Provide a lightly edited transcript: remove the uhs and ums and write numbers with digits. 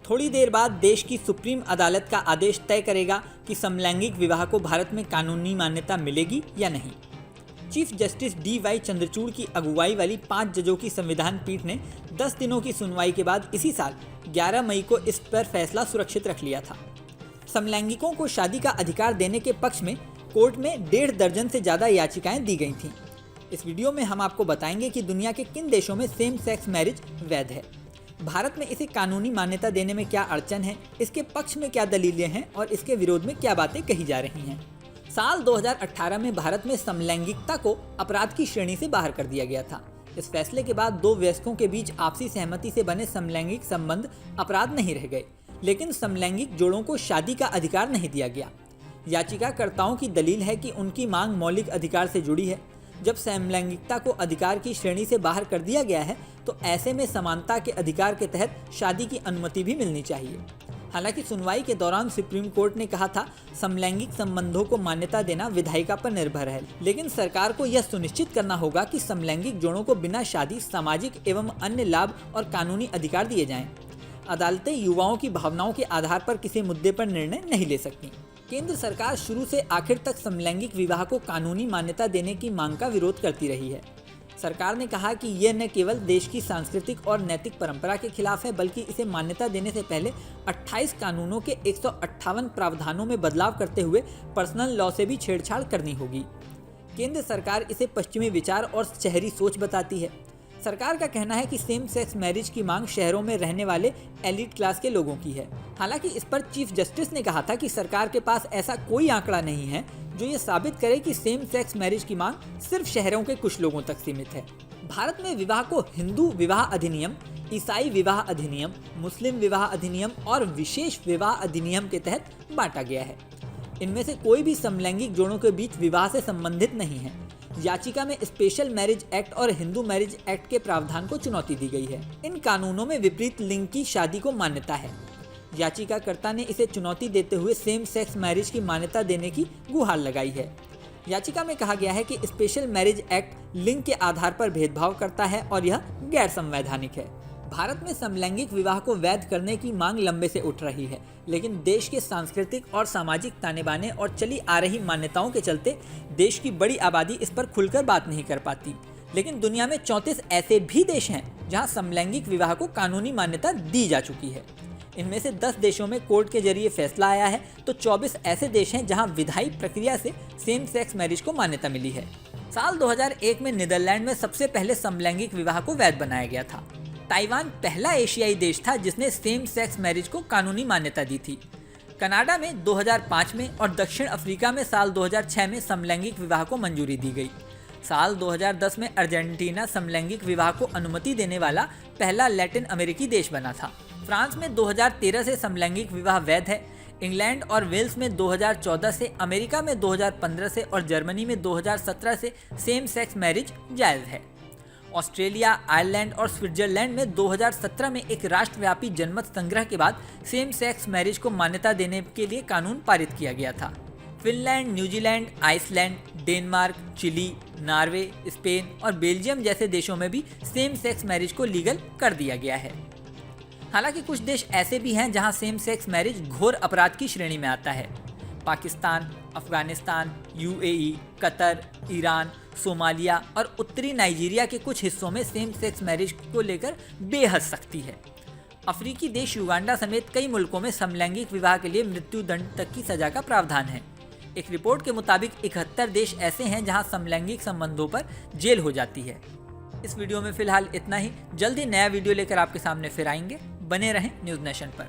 थोड़ी देर बाद देश की सुप्रीम अदालत का आदेश तय करेगा कि समलैंगिक विवाह को भारत में कानूनी मान्यता मिलेगी या नहीं। Chief justice D.Y.. चंद्रचूड़ की अगुवाई वाली 5 जजों की संविधान पीठ ने 10 दिनों की सुनवाई के बाद इसी साल 11 मई को इस पर फैसला सुरक्षित रख लिया था। समलैंगिकों को शादी का अधिकार देने के पक्ष में कोर्ट में 1.5 दर्जन से ज़्यादा याचिकाएं दी गई थीं। इस वीडियो में हम आपको बताएंगे कि दुनिया के किन देशों में सेम सेक्स मैरिज वैध है, भारत में इसे कानूनी मान्यता देने में क्या अड़चन है, इसके पक्ष में क्या दलीलें हैं और इसके विरोध में क्या बातें कही जा रही हैं। साल 2018 में भारत में समलैंगिकता को अपराध की श्रेणी से बाहर कर दिया गया था। इस फैसले के बाद 2 वयस्कों के बीच आपसी सहमति से बने समलैंगिक संबंध अपराध नहीं रह गए, लेकिन समलैंगिक जोड़ों को शादी का अधिकार नहीं दिया गया। याचिकाकर्ताओं की दलील है कि उनकी मांग मौलिक अधिकार से जुड़ी है। जब समलैंगिकता को अधिकार की श्रेणी से बाहर कर दिया गया है तो ऐसे में समानता के अधिकार के तहत शादी की अनुमति भी मिलनी चाहिए। हालांकि सुनवाई के दौरान सुप्रीम कोर्ट ने कहा था समलैंगिक संबंधों को मान्यता देना विधायिका पर निर्भर है, लेकिन सरकार को यह सुनिश्चित करना होगा कि समलैंगिक जोड़ों को बिना शादी सामाजिक एवं अन्य लाभ और कानूनी अधिकार दिए जाएं। अदालतें युवाओं की भावनाओं के आधार पर किसी मुद्दे पर निर्णय नहीं ले सकती। केंद्र सरकार शुरू से आखिर तक समलैंगिक विवाह को कानूनी मान्यता देने की मांग का विरोध करती रही है। सरकार ने कहा कि यह न केवल देश की सांस्कृतिक और नैतिक परंपरा के खिलाफ है, बल्कि इसे मान्यता देने से पहले 28 कानूनों के 158 प्रावधानों में बदलाव करते हुए पर्सनल लॉ से भी छेड़छाड़ करनी होगी। केंद्र सरकार इसे पश्चिमी विचार और शहरी सोच बताती है। सरकार का कहना है कि सेम सेक्स मैरिज की मांग शहरों में रहने वाले एलिट क्लास के लोगों की है। हालांकि इस पर चीफ जस्टिस ने कहा था कि सरकार के पास ऐसा कोई आंकड़ा नहीं है जो ये साबित करे कि सेम सेक्स मैरिज की मांग सिर्फ शहरों के कुछ लोगों तक सीमित है। भारत में विवाह को हिंदू विवाह अधिनियम, ईसाई विवाह अधिनियम, मुस्लिम विवाह अधिनियम और विशेष विवाह अधिनियम के तहत बांटा गया है। इनमें से कोई भी समलैंगिक जोड़ों के बीच विवाह से संबंधित नहीं है। याचिका में स्पेशल मैरिज एक्ट और हिंदू मैरिज एक्ट के प्रावधान को चुनौती दी गई है। इन कानूनों में विपरीत लिंग की शादी को मान्यता है। याचिकाकर्ता ने इसे चुनौती देते हुए सेम सेक्स मैरिज की मान्यता देने की गुहार लगाई है। याचिका में कहा गया है कि स्पेशल मैरिज एक्ट लिंग के आधार पर भेदभाव करता है और यह गैर संवैधानिक है। भारत में समलैंगिक विवाह को वैध करने की मांग लंबे से उठ रही है, लेकिन देश के सांस्कृतिक और सामाजिक ताने बाने और चली आ रही मान्यताओं के चलते देश की बड़ी आबादी इस पर खुलकर बात नहीं कर पाती। लेकिन दुनिया में 34 ऐसे भी देश हैं जहां समलैंगिक विवाह को कानूनी मान्यता दी जा चुकी है। इनमें से 10 देशों में कोर्ट के जरिए फैसला आया है, तो 24 ऐसे देश हैं जहां विधायी प्रक्रिया से सेम सेक्स मैरिज को मान्यता मिली है। साल 2001 में नीदरलैंड में सबसे पहले समलैंगिक विवाह को वैध बनाया गया था। ताइवान पहला एशियाई देश था जिसने सेम सेक्स मैरिज को कानूनी मान्यता दी थी। कनाडा में 2005 में और दक्षिण अफ्रीका में साल 2006 में समलैंगिक विवाह को मंजूरी दी गई। साल 2010 में अर्जेंटीना समलैंगिक विवाह को अनुमति देने वाला पहला लैटिन अमेरिकी देश बना था। फ्रांस में 2013 से समलैंगिक विवाह वैध है। इंग्लैंड और वेल्स में 2014 से, अमेरिका में 2015 से और जर्मनी में 2017 से सेम सेक्स मैरिज जायज़ है। ऑस्ट्रेलिया, आयरलैंड और स्विट्जरलैंड में 2017 में एक राष्ट्रव्यापी जनमत संग्रह के बाद सेम सेक्स मैरिज को मान्यता देने के लिए कानून पारित किया गया था। Finland, New Zealand, Iceland, Denmark, Chile, Norway, Spain और बेल्जियम जैसे देशों में भी सेम सेक्स मैरिज को लीगल कर दिया गया है। हालांकि कुछ देश ऐसे भी हैं जहां सेम सेक्स मैरिज घोर अपराध की श्रेणी में आता है। Pakistan, Afghanistan, UAE, Qatar, Iran, Somalia और उत्तरी नाइजीरिया के कुछ हिस्सों में सेम सेक्स मैरिज को लेकर बेहद सख्ती है। अफ्रीकी देश युगांडा समेत कई मुल्कों में समलैंगिक विवाह के लिए मृत्युदंड तक की सजा का प्रावधान है। एक रिपोर्ट के मुताबिक 71 देश ऐसे हैं जहां समलैंगिक संबंधों पर जेल हो जाती है। इस वीडियो में फिलहाल इतना ही। जल्दी नया वीडियो लेकर आपके सामने फिर आएंगे। बने रहें न्यूज़ नेशन पर।